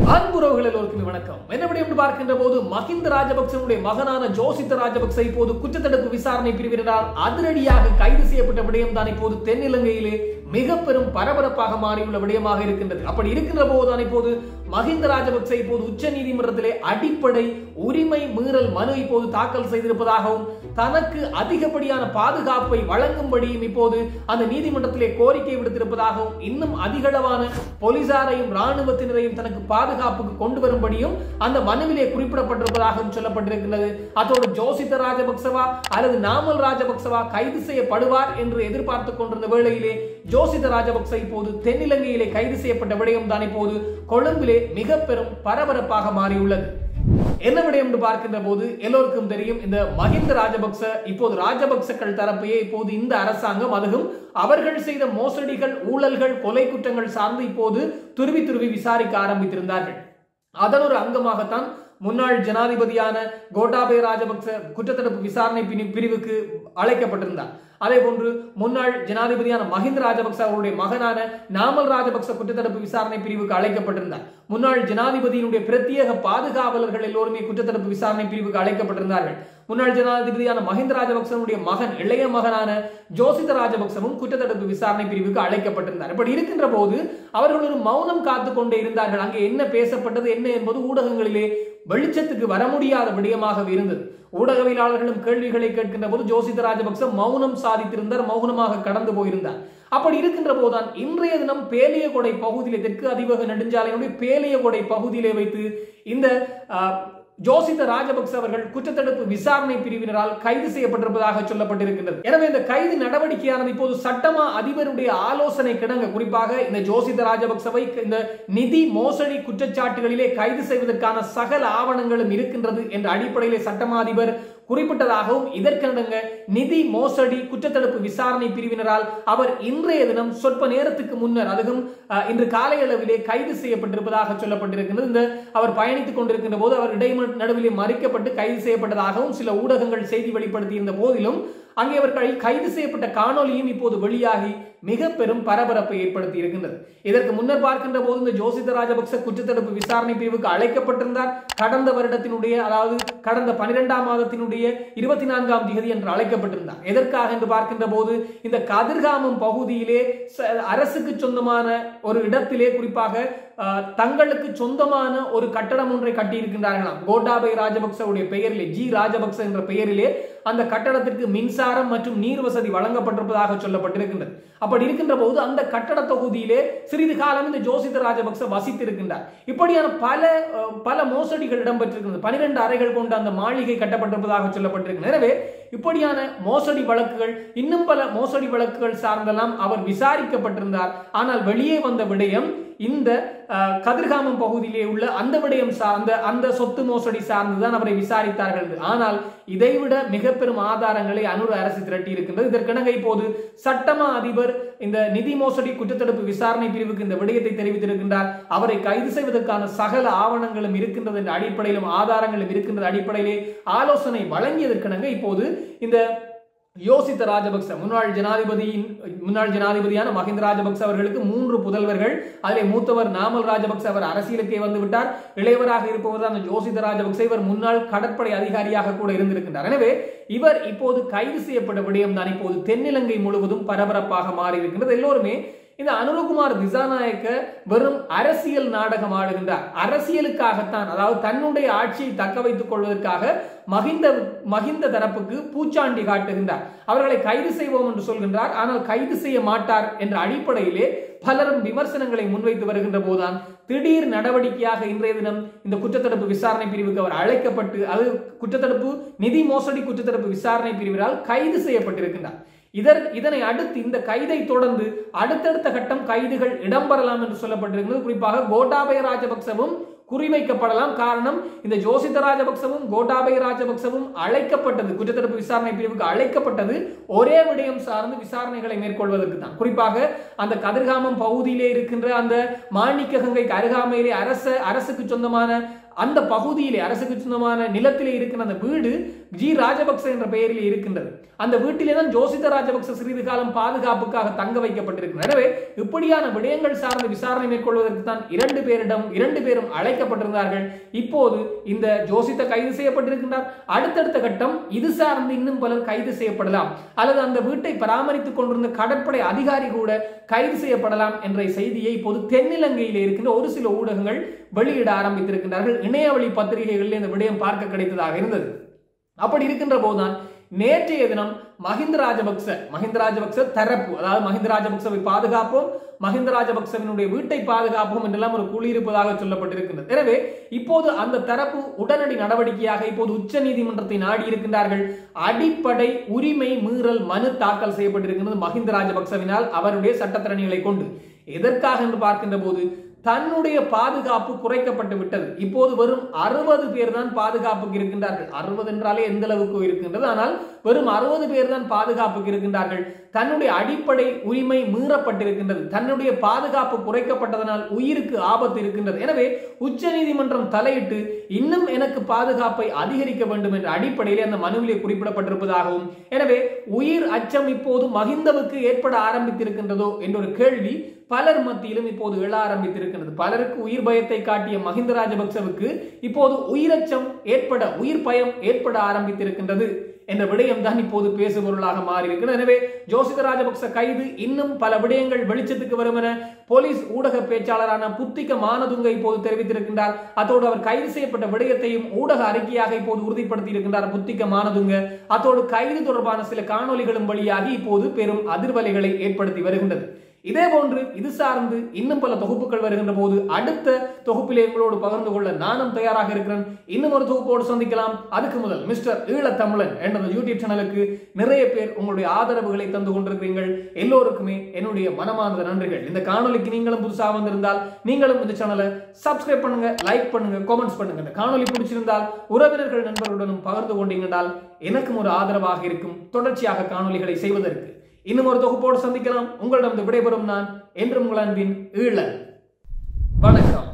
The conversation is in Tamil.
அன்புறவுகள் எல்லோருக்கும் வணக்கம். என்னபடி என்று பார்க்கின்ற போது மஹிந்த ராஜபக்சனுடைய மகனான ஜோசித்த ராஜபக்ச இப்போது குற்றத்தடுப்பு விசாரணை பிரிவினரால் அதிரடியாக கைது செய்யப்பட்ட விடயம் தான் இப்போது தென்னிலங்கையிலே மிக பெரும் பரபரப்பாக மாறியுள்ள விடயமாக இருக்கின்றது. அப்படி இருக்கின்ற போதுதான் இப்போது மஹிந்த ராஜபக்ச இப்போது உச்ச நீதிமன்றத்திலே அடிப்படை உரிமை மீறல் மனு இப்போது தாக்கல் செய்திருப்பதாகவும் தனக்கு அதிகப்படியான பாதுகாப்பை வழங்கும்படியும் இப்போது அந்த நீதிமன்றத்திலே கோரிக்கை விடுத்திருப்பதாகவும் இன்னும் அதிகளவான போலீசாரையும் ராணுவத்தினரையும் தனக்கு பாதுகாப்புக்கு கொண்டு வரும்படியும் அந்த மனுவிலே குறிப்பிடப்பட்டிருப்பதாகவும் சொல்லப்பட்டிருக்கிறது. அதோடு ஜோசித்த ராஜபக்சவா அல்லது நாமல் ராஜபக்சவா கைது செய்யப்படுவார் என்று எதிர்பார்த்துக் கொண்டிருந்த வேளையிலே ஜோசித்த ராஜபக்ச இப்போது தென்னிலங்கையிலே கைது செய்யப்பட்ட விடயம் தான் இப்போது கொழும்பிலே மிக பெரும் பரபரப்பாக மாறியுள்ளது. என்ன விடயம் என்று பார்க்கின்ற போது எல்லோருக்கும் தெரியும், இந்த மஹிந்த ராஜபக்ச இப்போது ராஜபக்சக்கள் தரப்பையே இப்போது இந்த அரசாங்கம் அதுவும் அவர்கள் செய்த மோசடிகள், ஊழல்கள், கொலை குற்றங்கள் சார்ந்து இப்போது துருவி விசாரிக்க ஆரம்பித்திருந்தார்கள். அதன் ஒரு அங்கமாகத்தான் முன்னாள் ஜனாதிபதியான கோட்டாபய ராஜபக்ச குற்றத்தடுப்பு விசாரணை பிரிவுக்கு அழைக்கப்பட்டிருந்தார். அதே போன்று முன்னாள் ஜனாதிபதியான மஹிந்த ராஜபக்ச அவருடைய மகனான நாமல் ராஜபக்ச குற்றத்தடுப்பு விசாரணை பிரிவுக்கு அழைக்கப்பட்டிருந்தார். முன்னாள் ஜனாதிபதியினுடைய பிரத்யேக பாதுகாவலர்கள் எல்லோருமே குற்றத்தடுப்பு விசாரணை பிரிவுக்கு அழைக்கப்பட்டிருந்தார்கள். முன்னாள் ஜனாதிபதியான மஹிந்த ராஜபக்சனுடைய மகன், இளைய மகனான ஜோசித்த ராஜபக்சவும் குற்றத்தடுப்பு விசாரணை பிரிவுக்கு அழைக்கப்பட்டிருந்தார். இப்படி இருக்கின்ற போது அவர்கள் ஒரு மௌனம் காத்துக் கொண்டே இருந்தார்கள். அங்கே என்ன பேசப்பட்டது என்ன என்பது ஊடகங்களிலே வெளிச்சத்துக்கு வர முடியாத விடயமாக இருந்தது. ஊடகவியலாளர்களும் கேள்விகளை கேட்கின்ற போது ஜோசித்த ராஜபக்ச மௌனம் சாதித்திருந்தார், மௌனமாக கடந்து போயிருந்தார். அப்படி இருக்கின்ற போதுதான் இன்றைய தினம் பேலியகொடை பகுதியிலே, தெற்கு அதிவேக நெடுஞ்சாலையினுடைய பேலியகொடை பகுதியிலே வைத்து இந்த ஜோசித்த ராஜபக்ச அவர்கள் குற்றத்தடுப்பு விசாரணை பிரிவினரால் கைது செய்யப்பட்டிருப்பதாக சொல்லப்பட்டிருக்கின்றது. எனவே இந்த கைது நடவடிக்கையானது இப்போது சட்டமா அதிபருடைய ஆலோசனை கிடங்க, குறிப்பாக இந்த ஜோசித்த ராஜபக்சவை இந்த நிதி மோசடி குற்றச்சாட்டுகளிலே கைது செய்வதற்கான சகல ஆவணங்களும் இருக்கின்றது என்ற அடிப்படையிலே சட்டமா அதிபர் குறிப்பிட்டதாகவும் இதற்கிணங்க நிதி மோசடி குற்றத்தடுப்பு விசாரணை பிரிவினரால் அவர் இன்றைய தினம் சொற்ப நேரத்துக்கு முன்னர், அதுவும் இன்று காலை அளவிலே கைது செய்யப்பட்டிருப்பதாக சொல்லப்பட்டிருக்கிறது. இந்த அவர் பயணித்துக் கொண்டிருக்கின்ற போது அவர் நடுவிலே மறிக்கப்பட்டு கைது செய்யப்பட்டதாகவும் சில ஊடகங்கள் செய்தி வெளிப்படுத்தியிருந்த போதிலும் அங்கே அவர்கள் கைது செய்யப்பட்ட காணொலியும் இப்போது வெளியாகி மிக பெரும் பரபரப்பை ஏற்படுத்தி இருக்கின்றது. இதற்கு முன்னர் பார்க்கின்ற போது இந்த ஜோசித்த ராஜபக்ச குற்றத்தடுப்பு விசாரணை பிரிவுக்கு அழைக்கப்பட்டிருந்தார். கடந்த வருடத்தினுடைய, அதாவது கடந்த 12ஆம் மாதத்தினுடைய 24ஆம் தேதி என்று அழைக்கப்பட்டிருந்தார். எதற்காக என்று பார்க்கின்ற போது இந்த கதிர்காமம் பகுதியிலே அரசுக்கு சொந்தமான ஒரு இடத்திலே, குறிப்பாக தங்களுக்கு சொந்தமான ஒரு கட்டடம் ஒன்றை கட்டியிருக்கின்றார்களாம். கோட்டாபய ராஜபக்சவுடைய பெயரிலே, ஜி ராஜபக்ச என்ற பெயரிலே அந்த கட்டடத்திற்கு மின்சாரம் மற்றும் நீர் வசதி வழங்கப்பட்டிருப்பதாக சொல்லப்பட்டிருக்கின்றது. அப்படி இருக்கின்ற போது அந்த கட்டட தொகுதியிலே சிறிது காலம் இந்த ஜோசித்த ராஜபக்ச வசித்திருக்கின்றார். இப்படியான பல மோசடிகள் இடம்பெற்றிருக்கிறது. 12 அறைகள் கொண்ட அந்த மாளிகை கட்டப்பட்டிருப்பதாக சொல்லப்பட்டிருக்கிறது. எனவே இப்படியான மோசடி வழக்குகள், இன்னும் பல மோசடி வழக்குகள் சார்ந்தெல்லாம் அவர் விசாரிக்கப்பட்டிருந்தார். ஆனால் வெளியே வந்த விடயம் இந்த கதிர்காமம் பகுதியிலே உள்ள அந்த விடயம் சார்ந்த, அந்த சொத்து மோசடி சார்ந்துதான் அவரை விசாரித்தார்கள். ஆனால் இதைவிட மிக பெரும் ஆதாரங்களை அனுர அரசு திரட்டி இருக்கின்றது. இதற்கிணங்க இப்போது சட்டமா அதிபர் இந்த நிதி மோசடி குற்றத்தடுப்பு விசாரணை பிரிவுக்கு இந்த விடயத்தை தெரிவித்திருக்கின்றார். அவரை கைது செய்வதற்கான சகல ஆவணங்களும் இருக்கின்றது என்ற அடிப்படையிலும் ஆதாரங்களும் இருக்கின்ற அடிப்படையிலே ஆலோசனை வழங்கியதற்கிணங்க இப்போது இந்த யோசித்த ராஜபக்ச முன்னாள் ஜனாதிபதியான மஹிந்த ராஜபக்ச அவர்களுக்கு 3 புதல்வர்கள். அதிலே மூத்தவர் நாமல் ராஜபக்ச, அவர் அரசியலுக்கே வந்து விட்டார். இளையவராக இருப்பவர் தான் ஜோசித்த ராஜபக்ச. இவர் முன்னாள் கடற்படை அதிகாரியாக கூட இருந்திருக்கின்றார். எனவே இவர் இப்போது கைது செய்யப்பட்ட விடயம் தான் இப்போது தென்னிலங்கை முழுவதும் பரபரப்பாக மாறி இருக்கின்றது. எல்லோருமே இந்த அனுரகுமார் திசாநாயக்க வெறும் அரசியல் நாடகம் ஆடுகின்றார். அரசியலுக்காகத்தான், அதாவது தன்னுடைய ஆட்சியை தக்க வைத்துக் கொள்வதற்காக மஹிந்த தரப்புக்கு பூச்சாண்டி காட்டுகின்றார். அவர்களை கைது செய்வோம் என்று சொல்கின்றார், ஆனால் கைது செய்ய மாட்டார் என்ற அடிப்படையிலே பலரும் விமர்சனங்களை முன்வைத்து வருகின்ற போதுதான் திடீர் நடவடிக்கையாக இன்றைய தினம் இந்த குற்றத்தடுப்பு விசாரணை பிரிவுக்கு அவர் அழைக்கப்பட்டு, அது குற்றத்தடுப்பு நிதி மோசடி குற்றத்தடுப்பு விசாரணை பிரிவினால் கைது செய்யப்பட்டிருக்கின்றார். இதனை அடுத்து இந்த கைதை தொடர்ந்து அடுத்தடுத்த கட்டம் கைதுகள் இடம்பெறலாம் என்று சொல்லப்பட்டிருக்கிறது. குறிப்பாக கோட்டாபய ராஜபக்சவும் குறிவைக்கப்படலாம். காரணம், இந்த ஜோசித்த ராஜபக்சவும் கோட்டாபய ராஜபக்சவும் அழைக்கப்பட்டது, குற்றத்தடுப்பு விசாரணை பிரிவுக்கு அழைக்கப்பட்டது ஒரே விடயம் சார்ந்து விசாரணைகளை மேற்கொள்வதற்கு தான். குறிப்பாக அந்த கதிர்காமம் பகுதியிலே இருக்கின்ற அந்த மாணிக்ககங்கைக்கு அருகாமையிலே அரசுக்கு சொந்தமான அந்த பகுதியிலே, அரசுக்கு சொந்தமான நிலத்திலே இருக்கிற அந்த வீடு ஜி ராஜபக்ச என்ற பெயரில் இருக்கின்றது. அந்த வீட்டிலே தான் ஜோசித ராஜபக்ச சிறிது காலம் பாதுகாப்புக்காக தங்க வைக்கப்பட்டிருக்கிறார். எனவே இப்படியான விடயங்கள் சார்ந்த விசாரணை மேற்கொள்வதற்கு தான் இரண்டு பேரும் அழைக்கப்பட்டிருந்தார்கள். இப்போது இந்த ஜோசித கைது செய்யப்பட்டிருக்கின்றார். அடுத்தடுத்த கட்டம் இது சார்ந்து இன்னும் பலர் கைது செய்யப்படலாம், அல்லது அந்த வீட்டை பராமரித்துக் கொண்டிருந்த கடற்படை அதிகாரி கூட கைது செய்யப்படலாம் என்ற செய்தியை இப்போது தென்னிலங்கையில் இருக்கின்ற ஒரு சில ஊடகங்கள் வெளியிட ஆரம்பித்திருக்கின்றார்கள். இணையவழி பத்திரிகைகளில் இந்த விடயம் பார்க்க கிடைத்ததாக இருந்தது. அப்படி இருக்கின்ற போதுதான் நேற்றைய தினம் மஹிந்த ராஜபக்ச தரப்பு, அதாவது மஹிந்த ராஜபக்சவை பாதுகாப்போம், மஹிந்த ராஜபக்சவினுடைய வீட்டை பாதுகாப்போம் என்றெல்லாம் ஒரு குழு இருப்பதாக சொல்லப்பட்டிருக்கின்றது. எனவே இப்போது அந்த தரப்பு உடனடி நடவடிக்கையாக இப்போது உச்ச நீதிமன்றத்தை நாடி இருக்கின்றார்கள். அடிப்படை உரிமை மீறல் மனு தாக்கல் செய்யப்பட்டிருக்கின்றது மஹிந்த ராஜபக்சவினால் அவருடைய சட்டத்திறனிகளை கொண்டு. எதற்காக என்று பார்க்கின்ற போது தன்னுடைய பாதுகாப்பு குறைக்கப்பட்டு விட்டது. இப்போது வெறும் 60 பேர் தான் பாதுகாப்புக்கு இருக்கின்றார்கள். 60 என்றாலே எந்த அளவுக்கு இருக்கின்றது, ஆனால் வெறும் 60 பேர் தான் பாதுகாப்புக்கு இருக்கின்றார்கள். தன்னுடைய அடிப்படை உரிமை மீறப்பட்டிருக்கின்றது. தன்னுடைய பாதுகாப்பு குறைக்கப்பட்டதனால் உயிருக்கு ஆபத்து இருக்கின்றது. எனவே உச்ச நீதிமன்றம் தலையிட்டு இன்னும் எனக்கு பாதுகாப்பை அதிகரிக்க வேண்டும் என்ற அடிப்படையில் அந்த மனுவிலே குறிப்பிடப்பட்டிருப்பதாகவும், எனவே உயிர் அச்சம் இப்போது மஹிந்தவுக்கு ஏற்பட ஆரம்பித்திருக்கின்றதோ என்ற ஒரு கேள்வி பலர் மத்தியிலும் இப்போது எழ ஆரம்பித்திருக்கிறது. பலருக்கு உயிர் பயத்தை காட்டிய மஹிந்த ராஜபக்சவுக்கு இப்போது உயிரச்சம் உயிர் பயம் ஏற்பட ஆரம்பித்திருக்கின்றது என்ற விடயம் தான் இப்போது பேசுபொருளாக மாறி இருக்கிறது. எனவே ஜோசித ராஜபக்ச கைது இன்னும் பல விடயங்கள் வெளிச்சத்துக்கு வரும் என போலீஸ் ஊடக பேச்சாளரான புத்திக மானதுங்க இப்போது தெரிவித்திருக்கின்றார். அதோடு அவர் கைது செய்யப்பட்ட விடயத்தையும் ஊடக அறிக்கையாக இப்போது உறுதிப்படுத்தி இருக்கின்றார் புத்திக மானதுங்க. அதோடு கைது தொடர்பான சில காணொலிகளும் வழியாகி இப்போது பெரும் அதிர்வலைகளை ஏற்படுத்தி வருகின்றது. இதே போன்று இது சார்ந்து இன்னும் பல தொகுப்புகள் வருகின்ற போது அடுத்த தொகுப்பிலே உங்களோடு பகிர்ந்து கொள்ள நானும் தயாராக இருக்கிறேன். இன்னும் ஒரு தொகுப்போடு சந்திக்கலாம். அதுக்கு முதல் மிஸ்டர் ஈழத்தமிழன் என்ற யூடியூப் சேனலுக்கு நிறைய பேர் உங்களுடைய ஆதரவுகளை தந்து கொண்டிருக்கிறீர்கள். எல்லோருக்குமே என்னுடைய மனமார்ந்த நன்றிகள். இந்த காணொலிக்கு நீங்களும் புதுசாக வந்திருந்தால் நீங்களும் இந்த சேனலை சப்ஸ்கிரைப் பண்ணுங்க, லைக் பண்ணுங்க, கமெண்ட்ஸ் பண்ணுங்க. இந்த காணொலி பிடிச்சிருந்தால் உறவினர்கள் நண்பர்களுடனும் பகிர்ந்து கொண்டீங்கன்றால் எனக்கும் ஒரு ஆதரவாக இருக்கும் தொடர்ச்சியாக காணொலிகளை செய்வதற்கு. இன்னும் ஒரு தொகுப்போடு சந்திக்கலாம். உங்களிடம் விடைபெறும் நான் என்றும் உங்கள் அன்பின் ஈழன். வணக்கம்.